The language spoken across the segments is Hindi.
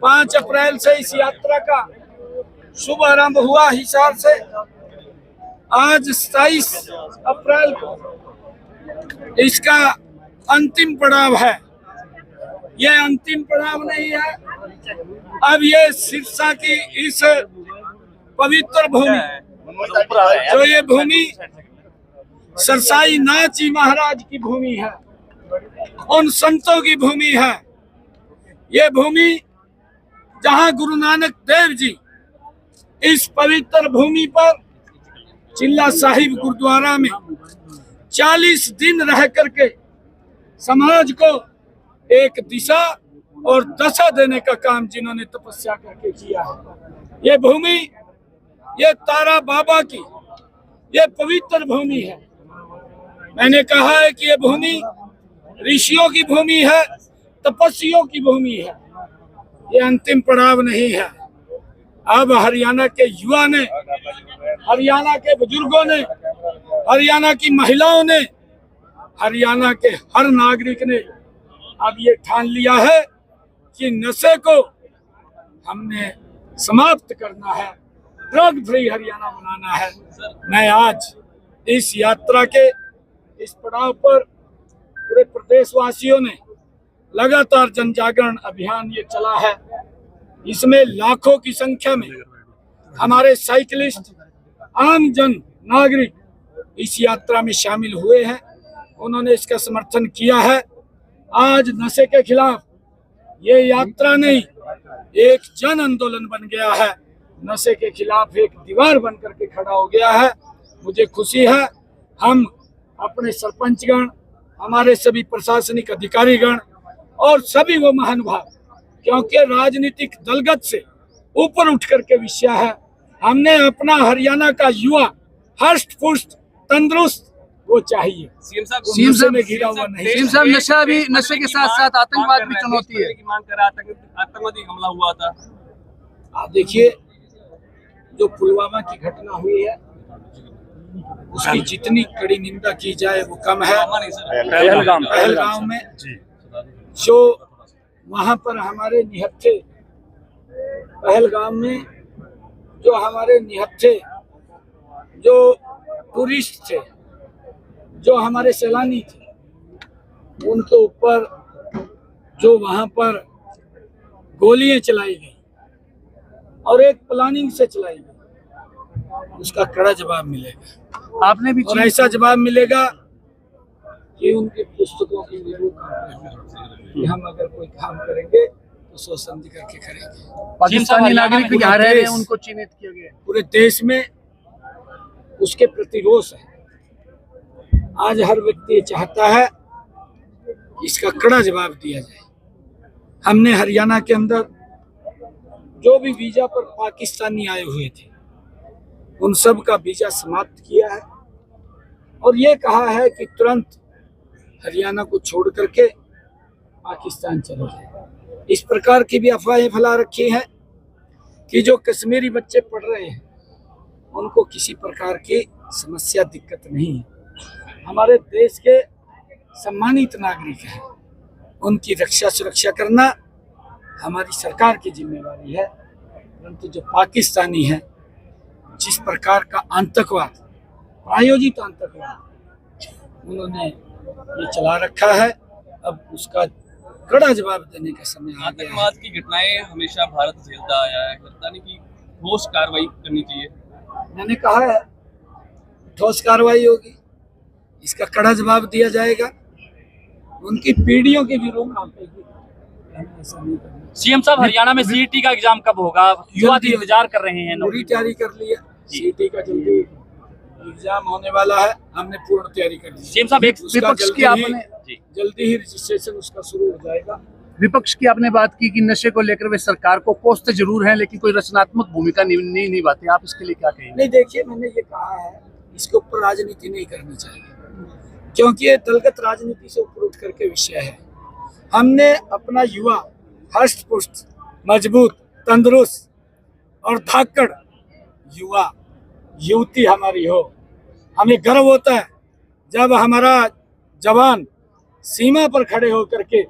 5 अप्रैल से इस यात्रा का शुभ आरंभ हुआ हिसार से। आज 27 अप्रैल को इसका अंतिम पड़ाव है। ये अंतिम पड़ाव नहीं है, अब ये सिरसा की इस पवित्र भूमि, जो ये भूमि सरसाई नाथ जी महाराज की भूमि है, उन संतों की भूमि है। ये भूमि जहां गुरु नानक देव जी इस पवित्र भूमि पर चिल्ला साहिब गुरुद्वारा में 40 दिन रह करके समाज को एक दिशा और दशा देने का काम जिन्होंने तपस्या करके किया है। ये भूमि, ये तारा बाबा की ये पवित्र भूमि है। मैंने कहा है कि ये भूमि ऋषियों की भूमि है, तपस्वियों की भूमि है। ये अंतिम पड़ाव नहीं है। अब हरियाणा के युवा ने, हरियाणा के बुजुर्गों ने, हरियाणा की महिलाओं ने, हरियाणा के हर नागरिक ने अब ये ठान लिया है कि नशे को हमने समाप्त करना है, ड्रग फ्री हरियाणा बनाना है। मैं आज इस यात्रा के इस पड़ाव पर पूरे प्रदेशवासियों ने लगातार जन जागरण अभियान ये चला है। इसमें लाखों की संख्या में हमारे साइकिलिस्ट, आम जन नागरिक इस यात्रा में शामिल हुए हैं। उन्होंने इसका समर्थन किया है। आज नशे के खिलाफ ये यात्रा नहीं, एक जन आंदोलन बन गया है। नशे के खिलाफ एक दीवार बन करके खड़ा हो गया है। मुझे खुशी है, हम अपने सरपंचगण, हमारे सभी प्रशासनिक अधिकारीगण और सभी वो महानुभाव, क्योंकि राजनीतिक दलगत से ऊपर उठ करके विषय है। हमने अपना हरियाणा का युवा हष्ट पुष्ट तंदुरुस्त वो चाहिए। सीएम साहब में घिरा हुआ नहीं। सीएम साहब, नशे के साथ साथ आतंकवाद भी चुनौती है। मांग कर आतंकवादी हमला हुआ था। आप देखिए, जो पुलवामा की घटना हुई है उसकी जितनी कड़ी निंदा की जाए वो कम है। पहलगाम में जो वहां पर हमारे निहत्थे, पहलगाम में जो हमारे निहत्थे, जो टूरिस्ट थे, जो हमारे सैलानी थे, उनके ऊपर जो वहां पर गोलियां चलाई गई और एक प्लानिंग से चलाई गई, उसका कड़ा जवाब मिलेगा। आपने भी और ऐसा जवाब मिलेगा कि उनकी पुस्तकों की कि हम अगर कोई काम करेंगे तो सोच समझ करके करेंगे। पाकिस्तानी नागरिक भी यहाँ रह रहे हैं, उनको चिन्हित किया गया। पूरे देश में उसके प्रति रोष है। आज हर व्यक्ति चाहता है कि इसका कड़ा जवाब दिया जाए। हमने हरियाणा के अंदर जो भी वीजा पर पाकिस्तानी आए हुए थे उन सब का वीजा समाप्त किया है और ये कहा है कि तुरंत हरियाणा को छोड़ करके पाकिस्तान चले जाए। इस प्रकार की भी अफवाहें फैला रखी हैं कि जो कश्मीरी बच्चे पढ़ रहे हैं उनको किसी प्रकार की समस्या, दिक्कत नहीं है। हमारे देश के सम्मानित नागरिक हैं, उनकी रक्षा सुरक्षा करना हमारी सरकार की जिम्मेवारी है। परंतु जो पाकिस्तानी है, जिस प्रकार का आतंकवाद, प्रायोजित आतंकवाद उन्होंने ये चला रखा है, अब उसका कड़ा जवाब देने का समय आ गया है। आतंकवाद की घटनाएं हमेशा भारत झेलता आया है, लगता नहीं कि ठोस कार्रवाई करनी चाहिए। मैंने कहा है ठोस कार्रवाई होगी, इसका कड़ा जवाब दिया जाएगा, उनकी पीढ़ियों की भी रूह कांपेगी। सीएम साहब, हरियाणा में सीईटी का एग्जाम कब होगा? युवा इंतजार कर रहे हैं। पूरी तैयारी कर लिया, सीईटी का जल्दी एग्जाम होने वाला है, हमने पूर्ण तैयारी कर ली। सीएम साहब, विपक्ष की आपने जल्दी ही रजिस्ट्रेशन उसका शुरू हो जाएगा। विपक्ष की आपने बात की कि नशे को लेकर वे सरकार को कोसते जरूर हैं लेकिन कोई रचनात्मक भूमिका नहीं निभाते, आप इसके लिए क्या कहेंगे? नहीं, देखिए, मैंने ये कहा है इसके ऊपर राजनीति नहीं करनी चाहिए, क्योंकि ये दलगत राजनीति से ऊपर उठ करके विषय है। हमने अपना युवा हष्ट पुष्ट, मजबूत, तंदुरुस्त और धाकड़ युवा युवती हमारी हो। हमें गर्व होता है जब हमारा जवान सीमा पर खड़े होकर के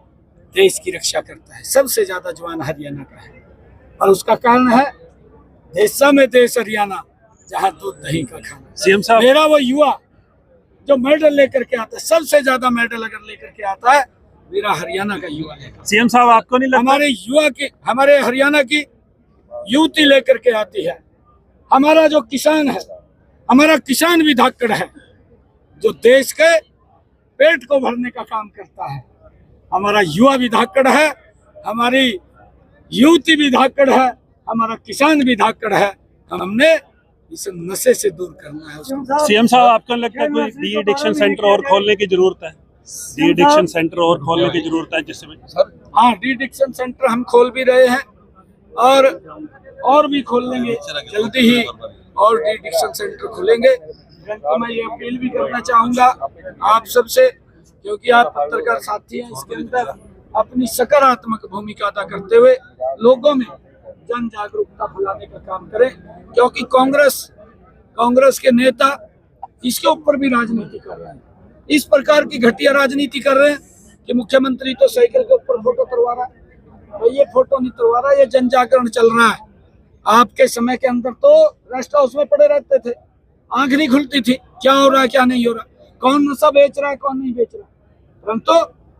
देश की रक्षा करता है। सबसे ज्यादा जवान हरियाणा का है और उसका कारण है देशा में देश हरियाणा, जहाँ दूध दही का खाना। सीएम साहब, मेरा वो युवा जो मेडल लेकर के आता है, सबसे ज्यादा मेडल अगर लेकर के आता है, मेरा हरियाणा का युवा है। सीएम साहब आपको नहीं लगता हमारे हरियाणा की युवती लेकर के आती है। हमारा जो किसान है, हमारा किसान भी धाकड़ है, जो देश के पेट को भरने का काम करता है। हमारा युवा भी धाकड़ है, हमारी युवती भी धाकड़ है, हमारा किसान भी धाकड़ है। हमने इस नशे से दूर करना है उसको। सीएम साहब आपको लगता है कोई डी एडिक्शन सेंटर और खोलने की जरूरत है? डी एडिक्शन सेंटर और खोलने की जरूरत है जिससे हाँ, डी एडिक्शन सेंटर हम खोल भी रहे हैं और भी खोल लेंगे जल्दी ही, और डी एडिक्शन सेंटर खोलेंगे। तो मैं ये अपील भी करना चाहूंगा आप सबसे, क्योंकि आप पत्रकार साथी हैं, इसके अंदर अपनी सकारात्मक भूमिका अदा करते हुए लोगों में जन जागरूकता फैलाने का काम करें, क्योंकि कांग्रेस के नेता इसके ऊपर भी राजनीति कर रहे हैं। इस प्रकार की घटिया राजनीति कर रहे हैं कि मुख्यमंत्री तो साइकिल के ऊपर फोटो तरवा रहा है। तो ये फोटो नहीं तरवा रहा, ये जन जागरण चल रहा है। आपके समय के अंदर तो रेस्ट हाउस में पड़े रहते थे, आंख नहीं खुलती थी क्या हो रहा है क्या नहीं हो रहा, कौन नशा बेच रहा है कौन नहीं बेच रहा। परंतु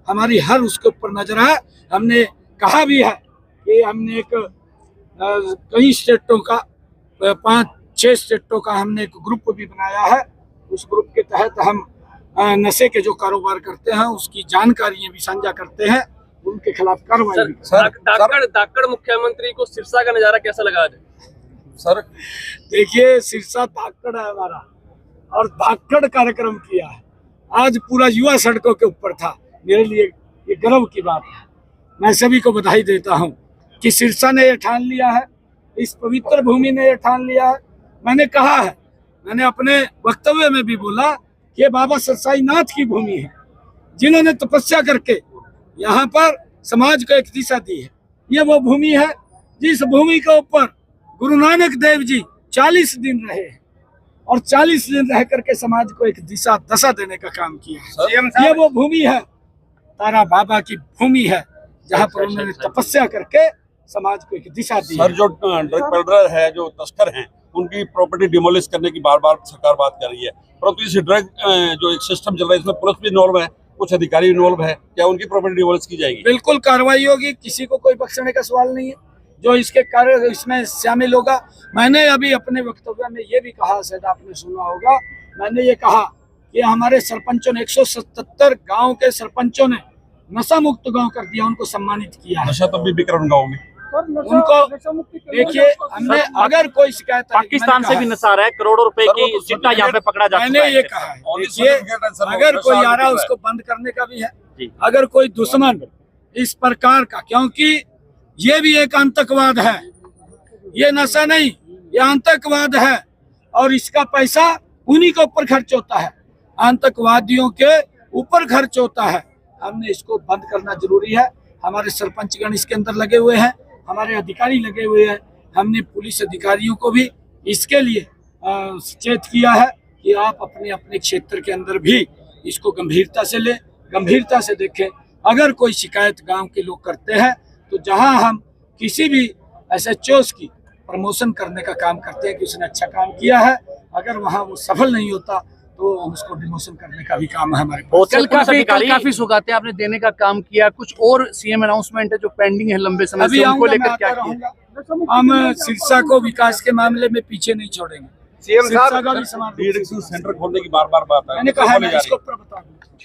हमारी हर उसके ऊपर नजर है। हमने कहा भी है कि हमने कई स्टेटों का 5-6 स्टेटों का हमने एक ग्रुप भी बनाया है। उस ग्रुप के तहत हम नशे के जो कारोबार करते हैं उसकी जानकारियां भी साझा करते हैं, उनके खिलाफ कार्रवाई भी। धाकड़ मुख्यमंत्री को सिरसा का नजारा कैसा लगा आज? सर देखिए, सिरसा धाकड़ है हमारा और धाकड़ कार्यक्रम किया है। आज पूरा युवा सड़कों के ऊपर था। मेरे लिए ये गर्व की बात है। मैं सभी को बधाई देता हूं कि सिरसा ने ये ठान लिया है, इस पवित्र भूमि ने ये ठान लिया है। मैंने कहा है, मैंने अपने वक्तव्य में भी बोला कि ये बाबा सरसाई नाथ की भूमि है, जिन्होंने तपस्या करके यहाँ पर समाज को एक दिशा दी है। ये वो भूमि है जिस भूमि के ऊपर गुरु नानक देव जी 40 दिन रहे हैं और 40 दिन रह करके समाज को एक दिशा दशा देने का काम किया है। ये वो भूमि है, तारा बाबा की भूमि है, जहाँ पर उन्होंने तपस्या करके समाज को एक दिशा दी। सर, जो ड्रग पेडलर है, जो तस्कर हैं, उनकी प्रॉपर्टी डिमोलिश करने की बार बार सरकार बात कर रही है, परंतु इस ड्रग जो एक सिस्टम चल रहा है इसमें पुलिस भी इन्वॉल्व है, कुछ अधिकारी इन्वॉल्व है, क्या उनकी प्रॉपर्टी डिमोलिश की जाएगी? बिल्कुल कार्रवाई होगी, किसी को कोई बख्शने का सवाल नहीं है जो इसके कार्य इसमें शामिल होगा। मैंने अभी अपने वक्तव्य में ये भी कहा, शायद आपने सुना होगा, मैंने ये कहा कि हमारे सरपंचों ने 177 गाँव के सरपंचों ने नशा मुक्त गाँव कर दिया, उनको सम्मानित किया है। नशा तब भी बिक रहा गाँव में उनको देखिए, हमने अगर कोई शिकायत पाकिस्तान से भी नशा रहा है, करोड़ों रुपए की चिट्टा यहाँ पे पकड़ा जा चुका है। मैंने ये कहा है, देखिए अगर कोई आ रहा है उसको बंद करने का भी है। अगर कोई दुश्मन इस प्रकार का, क्योंकि ये भी एक आतंकवाद है, ये नशा नहीं, ये आतंकवाद है और इसका पैसा उन्हीं के ऊपर खर्च होता है, आतंकवादियों के ऊपर खर्च होता है। हमने इसको बंद करना जरूरी है। हमारे सरपंचगण इसके अंदर लगे हुए हैं, हमारे अधिकारी लगे हुए हैं। हमने पुलिस अधिकारियों को भी इसके लिए सचेत किया है कि आप अपने अपने क्षेत्र के अंदर भी इसको गंभीरता से लें, गंभीरता से देखें। अगर कोई शिकायत गांव के लोग करते हैं तो जहां हम किसी भी SHOs की प्रमोशन करने का काम करते हैं कि उसने अच्छा काम किया है, अगर वहां वो सफल नहीं होता तो उसको डिमोशन करने का भी काम है हमारे पास। कल काफी सौगातें आपने देने का काम किया, कुछ और सीएम अनाउंसमेंट है जो पेंडिंग है लंबे समय से, उनको लेकर क्या किया? हम सिरसा को विकास के मामले में पीछे नहीं छोड़ेंगे। सीएम सिरसा का भी समाधान, सेंटर खोलने की बार बार बात है, मैंने कहा, मैं इसको ऊपर बता दूं।